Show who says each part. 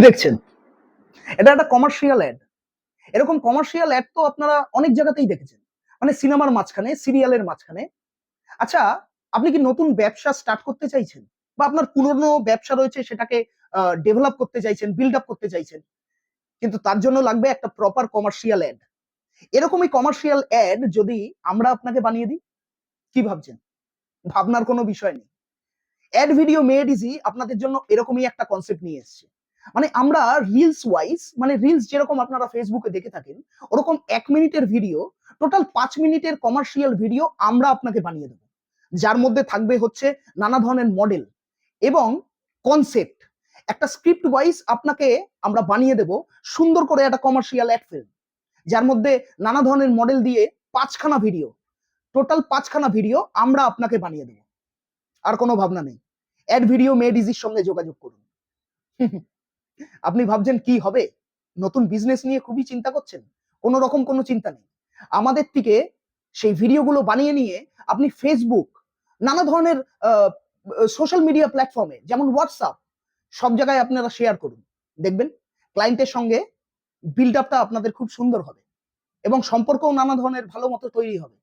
Speaker 1: দেখছেন? এটা একটা কমার্শিয়াল অ্যাড। এরকম কমার্শিয়াল অ্যাড তো আপনারা অনেক জায়গাতেই দেখেছেন, মানে সিনেমার মাঝখানে, সিরিয়ালের মাঝখানে। আচ্ছা, আপনি কি নতুন ব্যবসা স্টার্ট করতে চাইছেন, বা আপনার পুরনো ব্যবসা রয়েছে সেটাকে ডেভেলপ করতে চাইছেন, বিল্ড আপ করতে চাইছেন, কিন্তু তার জন্য লাগবে একটা প্রপার কমার্শিয়াল অ্যাড। এরকমই কমার্শিয়াল অ্যাড যদি আমরা আপনাকে বানিয়ে দিই, কি ভাবছেন? ভাবনার কোনো বিষয় নেই। অ্যাড ভিডিও মেড ইজি আপনাদের জন্য এরকমই একটা কনসেপ্ট নিয়ে এসেছে। মানে আমরা রিলস ওয়াইজ, মানে রিলস যেরকম আপনারা ফেসবুকে দেখে থাকেন, ওরকম 1 মিনিটের ভিডিও, টোটাল 5 মিনিটের কমার্শিয়াল ভিডিও আমরা আপনাকে বানিয়ে দেবো, যার মধ্যে থাকবে হচ্ছে নানা ধরনের মডেল এবং কনসেপ্ট। একটা স্ক্রিপ্ট ওয়াইজ আপনাকে আমরা বানিয়ে দেব সুন্দর করে একটা কমার্শিয়াল অ্যাড ফিল্ম, যার মধ্যে নানা ধরনের মডেল দিয়ে 5খানা ভিডিও, টোটাল 5খানা ভিডিও আমরা আপনাকে বানিয়ে দেবো। আর কোনো ভাবনা নেই। অ্যাড ভিডিও মেড ইজির সঙ্গে যোগাযোগ করুন। আপনি ভাবছেন কি হবে, নতুন বিজনেস নিয়ে খুবই চিন্তা করছেন? কোনো রকম কোনো চিন্তা নেই। আমাদের থেকে সেই ভিডিওগুলো বানিয়ে নিয়ে আপনি ফেসবুক, নানা ধরনের সোশ্যাল মিডিয়া প্ল্যাটফর্মে, যেমন হোয়াটসঅ্যাপ, সব জায়গায় আপনারা শেয়ার করুন। দেখবেন ক্লায়েন্টের সঙ্গে বিল্ড আপটা আপনাদের খুব সুন্দর হবে এবং সম্পর্কও নানা ধরনের ভালো মতো তৈরি হবে।